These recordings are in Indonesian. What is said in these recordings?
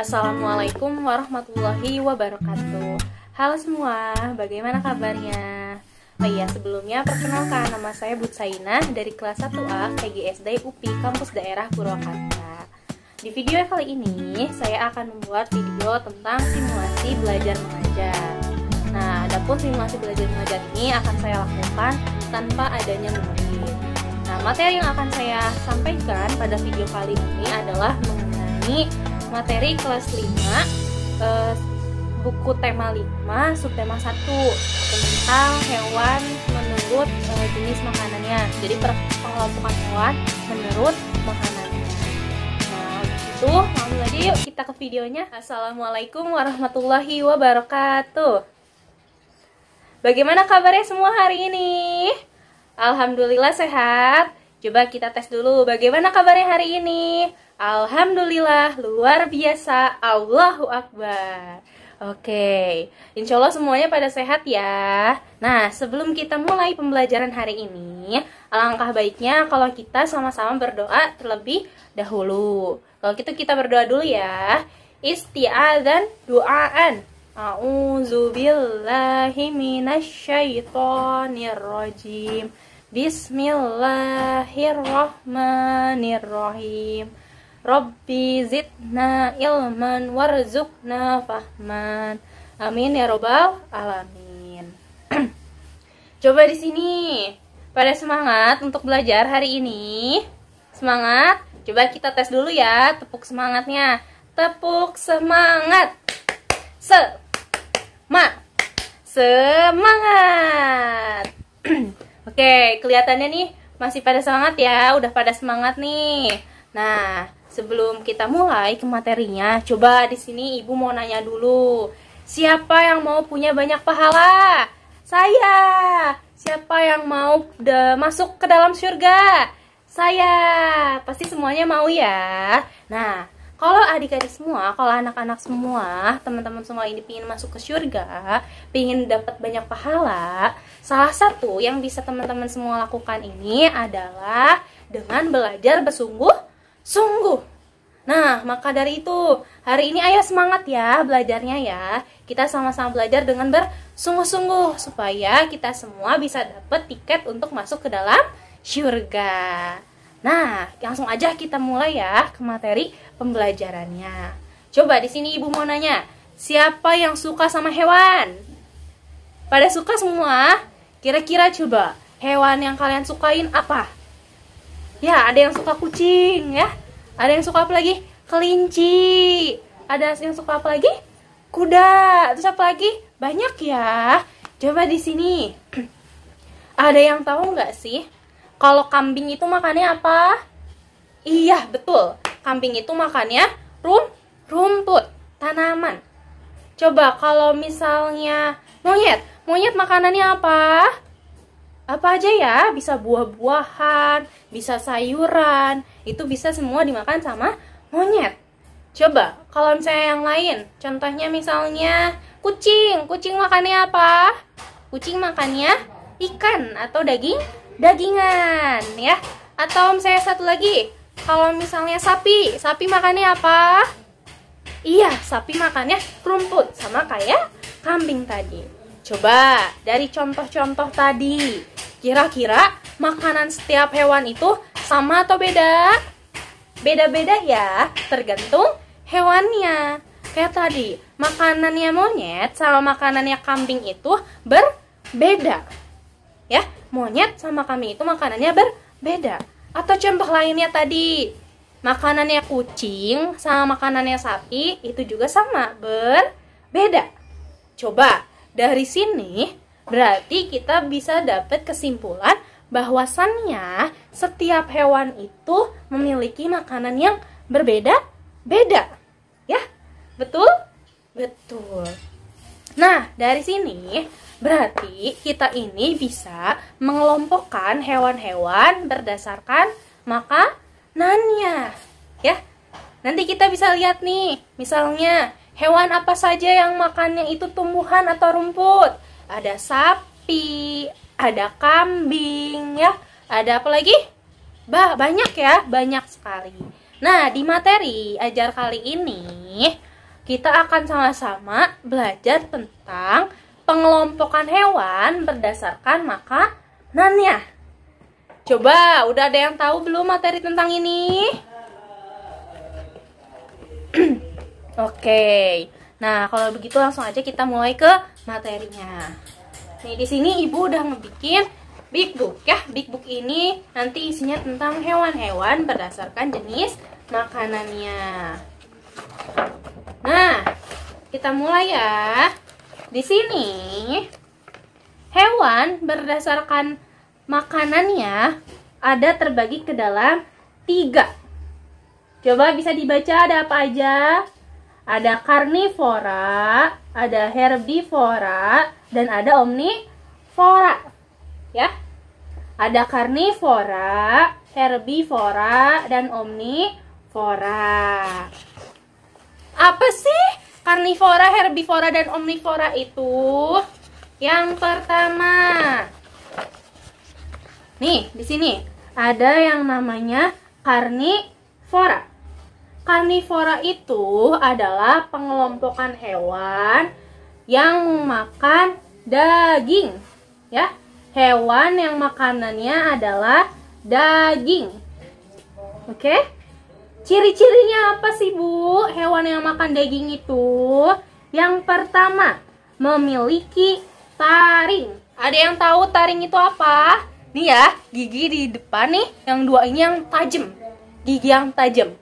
Assalamualaikum warahmatullahi wabarakatuh. Halo semua, bagaimana kabarnya? Oh iya, sebelumnya perkenalkan, nama saya Butsainah dari kelas 1A PGSD UPI Kampus Daerah Purwakarta. Di video kali ini, saya akan membuat video tentang simulasi belajar mengajar. Nah, adapun simulasi belajar mengajar ini akan saya lakukan tanpa adanya murid. Nah, materi yang akan saya sampaikan pada video kali ini adalah mengenai materi kelas 5, buku tema 5, subtema 1 tentang hewan menurut jenis makanannya. Jadi pengelompokan hewan menurut makanannya. Nah, itu langsung aja yuk kita ke videonya. Assalamualaikum warahmatullahi wabarakatuh. Bagaimana kabarnya semua hari ini? Alhamdulillah sehat. Coba kita tes dulu, bagaimana kabarnya hari ini? Alhamdulillah, luar biasa, Allahu Akbar. Oke, insya Allah semuanya pada sehat ya. Nah, sebelum kita mulai pembelajaran hari ini, alangkah baiknya kalau kita sama-sama berdoa terlebih dahulu. Kalau gitu kita berdoa dulu ya. Isti'adzan du'aan. A'udzubillahi minasyaitonirrajim. Bismillahirrahmanirrahim. Rabbi zidna ilman warzuqna fahman. Amin ya robbal alamin. Coba di sini pada semangat untuk belajar hari ini. Semangat. Coba kita tes dulu ya, tepuk semangatnya. Tepuk semangat. Semangat. Oke, kelihatannya nih masih pada semangat ya, udah pada semangat nih. Nah, sebelum kita mulai ke materinya, coba di sini Ibu mau nanya dulu. Siapa yang mau punya banyak pahala? Saya. Siapa yang mau masuk ke dalam surga? Saya. Pasti semuanya mau ya. Nah, kalau adik-adik semua, kalau anak-anak semua, teman-teman semua ini pingin masuk ke surga, pingin dapat banyak pahala, salah satu yang bisa teman-teman semua lakukan ini adalah dengan belajar bersungguh-sungguh. Nah, maka dari itu, hari ini ayo semangat ya belajarnya ya. Kita sama-sama belajar dengan bersungguh-sungguh supaya kita semua bisa dapat tiket untuk masuk ke dalam surga. Nah, langsung aja kita mulai ya ke materi pembelajarannya. Coba di sini Ibu mau nanya, siapa yang suka sama hewan? Pada suka semua? Kira-kira coba, hewan yang kalian sukain apa? Ya, ada yang suka kucing ya. Ada yang suka apa lagi? Kelinci. Ada yang suka apa lagi? Kuda. Terus apa lagi? Banyak ya. Coba di sini. Ada yang tahu nggak sih? Kalau kambing itu makannya apa? Iya, betul. Kambing itu makannya rumput, tanaman. Coba kalau misalnya monyet makanannya apa? Apa aja ya? Bisa buah-buahan, bisa sayuran. Itu bisa semua dimakan sama monyet. Coba kalau misalnya yang lain, contohnya misalnya kucing. Kucing makannya apa? Kucing makannya ikan atau dagingan ya. Atau misalnya satu lagi, kalau misalnya sapi makannya apa? Iya, sapi makannya rumput sama kayak kambing tadi. Coba dari contoh-contoh tadi, kira-kira makanan setiap hewan itu sama atau beda? Beda-beda ya, tergantung hewannya. Kayak tadi, makanannya monyet sama makanannya kambing itu berbeda. Ya, monyet sama kambing itu makanannya berbeda. Atau contoh lainnya tadi, makanannya kucing sama makanannya sapi itu juga sama, berbeda. Coba dari sini berarti kita bisa dapat kesimpulan bahwasannya setiap hewan itu memiliki makanan yang berbeda-beda. Ya, betul? Betul. Nah, dari sini berarti kita ini bisa mengelompokkan hewan-hewan berdasarkan makanannya. Ya. Nanti kita bisa lihat nih, misalnya hewan apa saja yang makannya itu tumbuhan atau rumput. Ada sapi, ada kambing ya. Ada apa lagi? Banyak ya, banyak sekali. Nah, di materi ajar kali ini kita akan sama-sama belajar tentang pengelompokan hewan berdasarkan makanannya. Coba, udah ada yang tahu belum materi tentang ini? Oke. Nah, kalau begitu langsung aja kita mulai ke materinya. Nih, di sini Ibu udah ngebikin big book ya. Big book ini nanti isinya tentang hewan-hewan berdasarkan jenis makanannya. Nah, kita mulai ya. Di sini hewan berdasarkan makanannya ada terbagi ke dalam 3. Coba bisa dibaca ada apa aja? Ada karnivora, ada herbivora, dan ada omnivora. Ya. Ada karnivora, herbivora, dan omnivora. Apa sih karnivora, herbivora, dan omnivora itu? Yang pertama, nih di sini ada yang namanya karnivora. Karnivora itu adalah pengelompokan hewan yang makan daging, ya. Hewan yang makanannya adalah daging. Oke? Ciri-cirinya apa sih, Bu? Hewan yang makan daging itu? Yang pertama, memiliki taring. Ada yang tahu taring itu apa? Nih ya, gigi di depan nih, yang 2 ini yang tajam. Gigi yang tajam.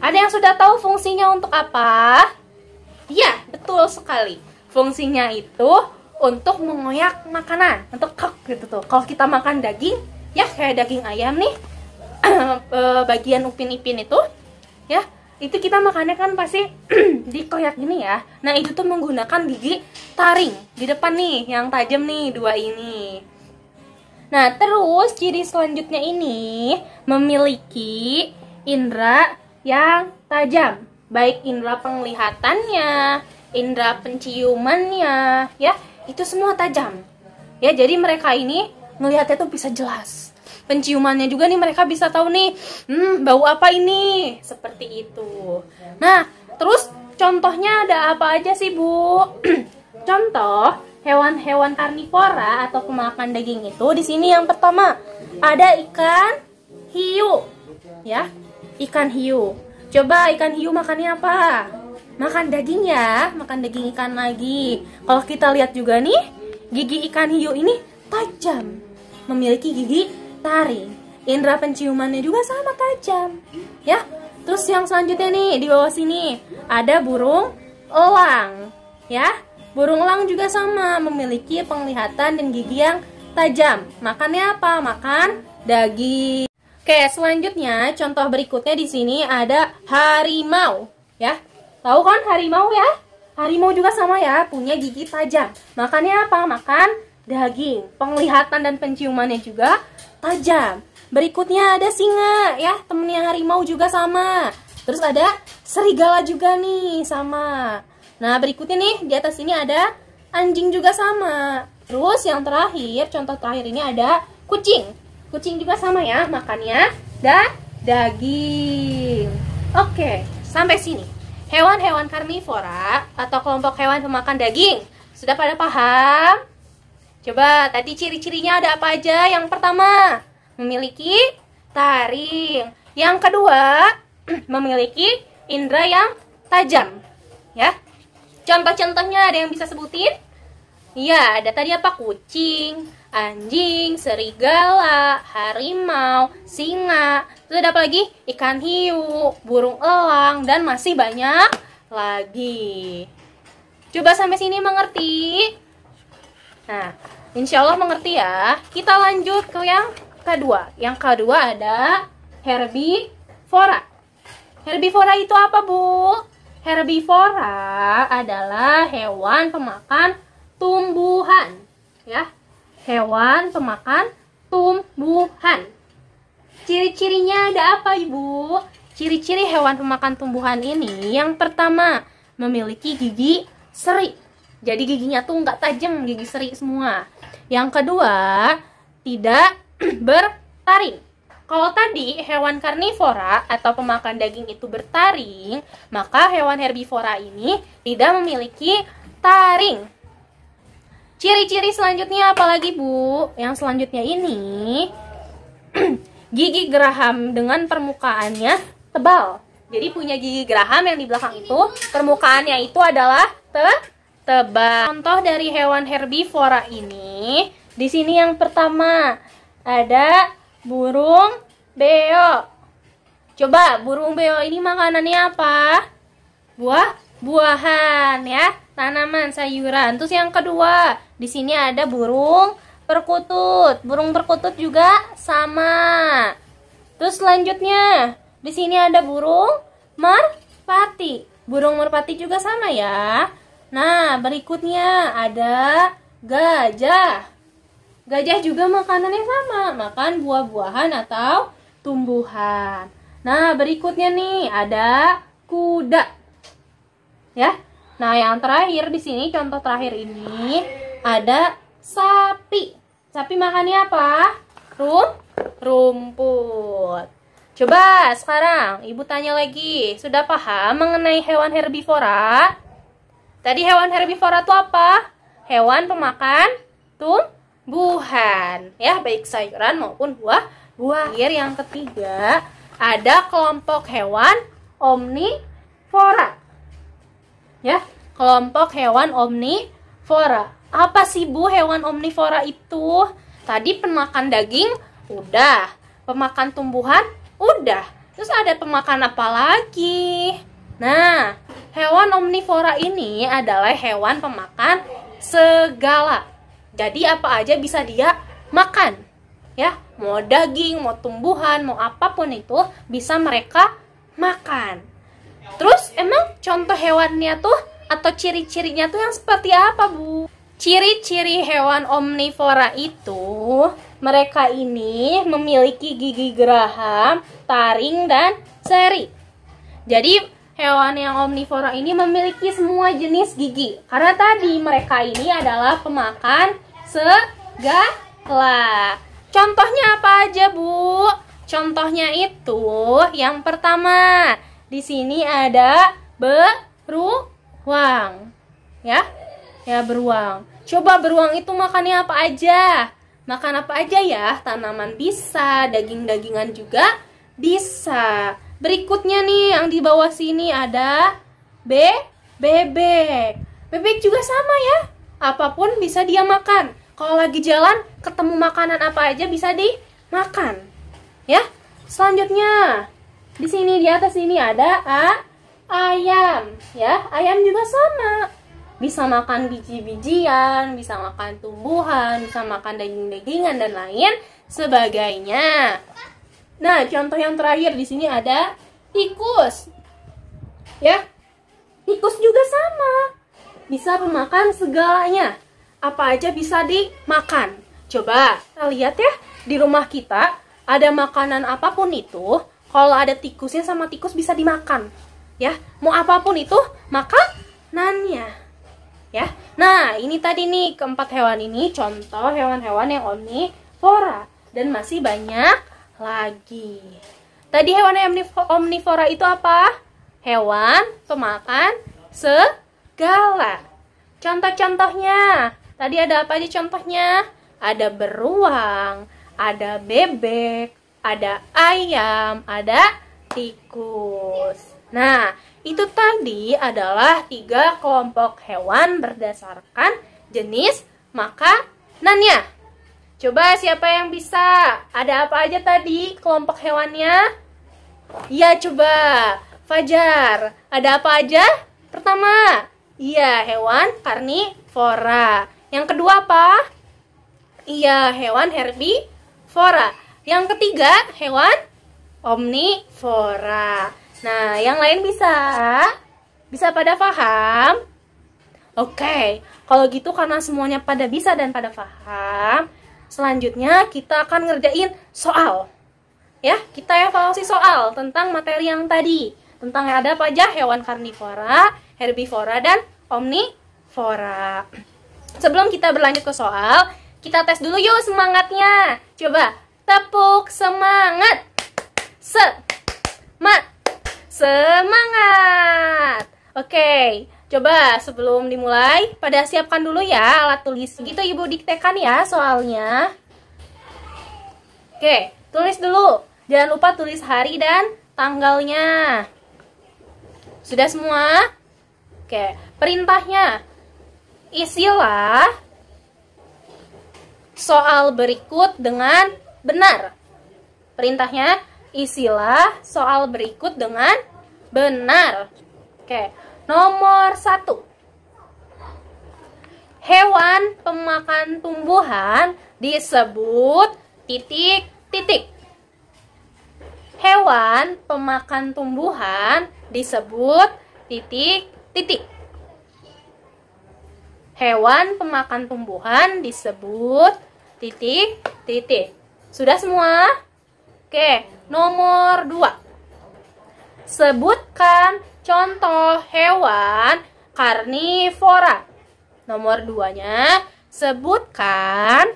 Ada yang sudah tahu fungsinya untuk apa? Iya, betul sekali. Fungsinya itu untuk mengoyak makanan, untuk kek gitu tuh. Kalau kita makan daging, ya kayak daging ayam nih, bagian upin-ipin itu, ya itu kita makannya kan pasti dikoyak gini ya. Nah itu tuh menggunakan gigi taring di depan nih, yang tajam nih 2 ini. Nah terus ciri selanjutnya ini memiliki indera yang tajam, baik indera penglihatannya, indera penciumannya, ya itu semua tajam. Ya jadi mereka ini ngelihatnya tuh bisa jelas. Penciumannya juga nih mereka bisa tahu nih, bau apa ini, seperti itu. Nah terus contohnya ada apa aja sih, Bu? Contoh hewan-hewan karnivora atau pemakan daging itu di sini yang pertama ada ikan hiu, ya. Ikan hiu. Coba ikan hiu makannya apa? Makan daging ya, makan daging ikan lagi. Kalau kita lihat juga nih, gigi ikan hiu ini tajam, memiliki gigi taring. Indera penciumannya juga sama tajam, ya. Terus yang selanjutnya nih di bawah sini ada burung elang, ya. Burung elang juga sama, memiliki penglihatan dan gigi yang tajam. Makannya apa? Makan daging. Oke, selanjutnya contoh berikutnya di sini ada harimau, ya. Tahu kan harimau ya? Harimau juga sama ya, punya gigi tajam. Makannya apa? Makan daging. Penglihatan dan penciumannya juga tajam. Berikutnya ada singa, ya. Temennya harimau juga sama. Terus ada serigala juga nih, sama. Nah, berikutnya nih di atas ini ada anjing juga sama. Terus yang terakhir, contoh terakhir ini ada kucing. Kucing juga sama ya, makannya daging. Oke, sampai sini. Hewan-hewan karnivora atau kelompok hewan pemakan daging. Sudah pada paham? Coba tadi ciri-cirinya ada apa aja? Yang pertama, memiliki taring. Yang kedua, memiliki indera yang tajam. Ya. Contoh-contohnya ada yang bisa sebutin? Iya, ada tadi apa? Kucing, anjing, serigala, harimau, singa. Terus ada apa lagi? Ikan hiu, burung elang, dan masih banyak lagi. Coba sampai sini mengerti? Nah, insya Allah mengerti ya. Kita lanjut ke yang kedua. Yang kedua ada herbivora. Herbivora itu apa, Bu? Herbivora adalah hewan pemakan tumbuhan, ya. Hewan pemakan tumbuhan. Ciri-cirinya ada apa, Ibu? Ciri-ciri hewan pemakan tumbuhan ini yang pertama, memiliki gigi seri. Jadi giginya tuh nggak tajam, gigi seri semua. Yang kedua, tidak bertaring. Kalau tadi hewan karnivora atau pemakan daging itu bertaring, maka hewan herbivora ini tidak memiliki taring. Ciri-ciri selanjutnya apalagi, Bu? Yang selanjutnya ini gigi geraham dengan permukaannya tebal. Jadi punya gigi geraham yang di belakang itu permukaannya itu adalah tebal. Contoh dari hewan herbivora ini, di sini yang pertama ada burung beo. Coba burung beo ini makanannya apa? Buah-buahan ya, tanaman, sayuran. Terus yang kedua, di sini ada burung perkutut. Burung perkutut juga sama. Terus selanjutnya, di sini ada burung merpati. Burung merpati juga sama ya. Nah, berikutnya ada gajah. Gajah juga makanannya sama, makan buah-buahan atau tumbuhan. Nah, berikutnya nih ada kuda. Ya. Nah, yang terakhir di sini contoh terakhir ini ada sapi. Sapi makannya apa? Rumput. Coba sekarang Ibu tanya lagi, sudah paham mengenai hewan herbivora? Tadi hewan herbivora itu apa? Hewan pemakan tumbuhan, ya, baik sayuran maupun buah. Yang ketiga, ada kelompok hewan omnivora. Ya, kelompok hewan omnivora. Apa sih, Bu, hewan omnivora itu? Tadi pemakan daging, udah. Pemakan tumbuhan, udah. Terus ada pemakan apa lagi? Nah, hewan omnivora ini adalah hewan pemakan segala. Jadi apa aja bisa dia makan. Ya, mau daging, mau tumbuhan, mau apapun itu bisa mereka makan. Terus emang contoh hewannya tuh atau ciri-cirinya tuh yang seperti apa, Bu? Ciri-ciri hewan omnivora itu, mereka ini memiliki gigi geraham, taring, dan seri. Jadi, hewan yang omnivora ini memiliki semua jenis gigi. Karena tadi mereka ini adalah pemakan segala. Contohnya apa aja, Bu? Contohnya itu, yang pertama, di sini ada beruang. Ya, beruang. Coba beruang itu makannya apa aja? Makan apa aja ya? Tanaman bisa, daging-dagingan juga bisa. Berikutnya nih, yang di bawah sini ada bebek. Bebek juga sama ya. Apapun bisa dia makan. Kalau lagi jalan, ketemu makanan apa aja bisa dimakan. Ya. Selanjutnya, di sini di atas ini ada ayam. Ya, ayam juga sama. Bisa makan biji-bijian, bisa makan tumbuhan, bisa makan daging-dagingan dan lain sebagainya. Nah, contoh yang terakhir di sini ada tikus. Ya. Tikus juga sama. Bisa pemakan segalanya. Apa aja bisa dimakan. Coba kita lihat ya, di rumah kita ada makanan apapun itu, kalau ada tikusnya sama tikus bisa dimakan. Ya, mau apapun itu makanannya. Ya. Nah, ini tadi nih keempat hewan ini contoh hewan-hewan yang omnivora dan masih banyak lagi. Tadi hewan omnivora itu apa? Hewan pemakan segala. Contoh-contohnya. Tadi ada apa aja contohnya? Ada beruang, ada bebek, ada ayam, ada tikus. Nah, itu tadi adalah 3 kelompok hewan berdasarkan jenis makanannya. Coba siapa yang bisa? Ada apa aja tadi kelompok hewannya? Iya, coba. Fajar, ada apa aja? Pertama, iya, hewan karnivora. Yang kedua apa? Iya, hewan herbivora. Yang ketiga, hewan omnivora. Nah, yang lain bisa? Bisa pada paham? Oke, kalau gitu karena semuanya pada bisa dan pada paham, selanjutnya kita akan ngerjain soal. Ya, kita evaluasi soal tentang materi yang tadi. Tentang ada apa aja hewan karnivora, herbivora, dan omnivora. Sebelum kita berlanjut ke soal, kita tes dulu yuk semangatnya. Coba, Tepuk semangat. Semangat. Oke, coba sebelum dimulai, pada siapkan dulu ya alat tulis. Gitu Ibu diktekan ya soalnya. Oke, tulis dulu. Jangan lupa tulis hari dan tanggalnya. Sudah semua? Oke, perintahnya. Isilah soal berikut dengan benar. Perintahnya, isilah soal berikut dengan benar. Oke, nomor 1. Hewan pemakan tumbuhan disebut titik-titik. Hewan pemakan tumbuhan disebut titik-titik. Hewan pemakan tumbuhan disebut titik-titik. Sudah semua? Oke, nomor 2. Sebutkan contoh hewan karnivora. Nomor 2-nya, sebutkan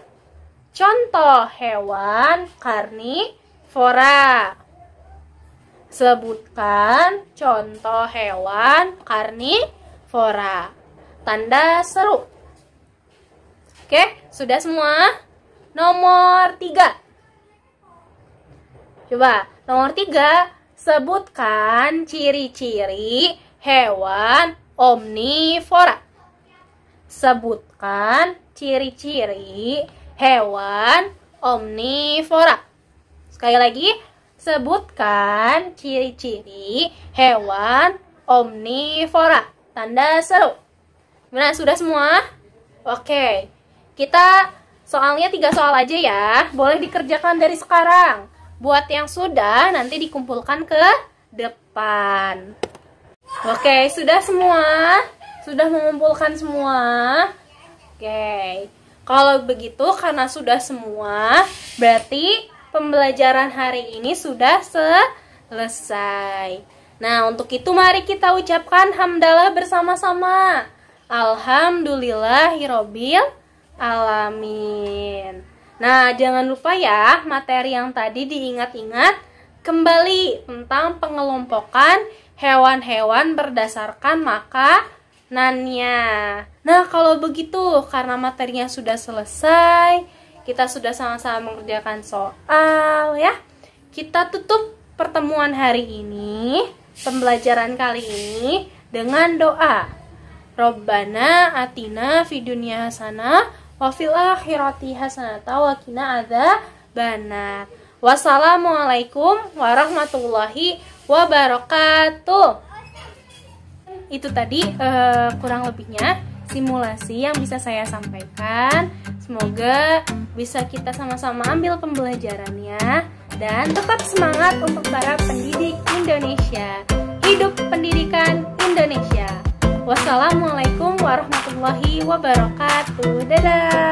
contoh hewan karnivora. Sebutkan contoh hewan karnivora. Tanda seru. Oke, sudah semua? Nomor 3. Coba, nomor 3. Sebutkan ciri-ciri hewan omnivora. Sebutkan ciri-ciri hewan omnivora. Sekali lagi, sebutkan ciri-ciri hewan omnivora. Tanda seru. Gimana, sudah semua? Oke, kita soalnya 3 soal aja ya. Boleh dikerjakan dari sekarang. Buat yang sudah, nanti dikumpulkan ke depan. Oke, sudah semua? Sudah mengumpulkan semua? Oke, kalau begitu karena sudah semua, berarti pembelajaran hari ini sudah selesai. Nah, untuk itu mari kita ucapkan hamdalah bersama-sama. Alhamdulillahirobbil alamin. Nah, jangan lupa ya, materi yang tadi diingat-ingat kembali tentang pengelompokan hewan-hewan berdasarkan makanannya. Nah, kalau begitu, karena materinya sudah selesai, kita sudah sama-sama mengerjakan soal ya. Kita tutup pertemuan hari ini, pembelajaran kali ini dengan doa. Robbana atina fid dunya hasanah wa fil akhirati hasanah wa qina adzabannar. Wassalamualaikum warahmatullahi wabarakatuh. Itu tadi kurang lebihnya simulasi yang bisa saya sampaikan. Semoga bisa kita sama-sama ambil pembelajarannya dan tetap semangat untuk para pendidik Indonesia. Hidup pendidikan Indonesia. Wassalamualaikum warahmatullahi wabarakatuh. Dadah.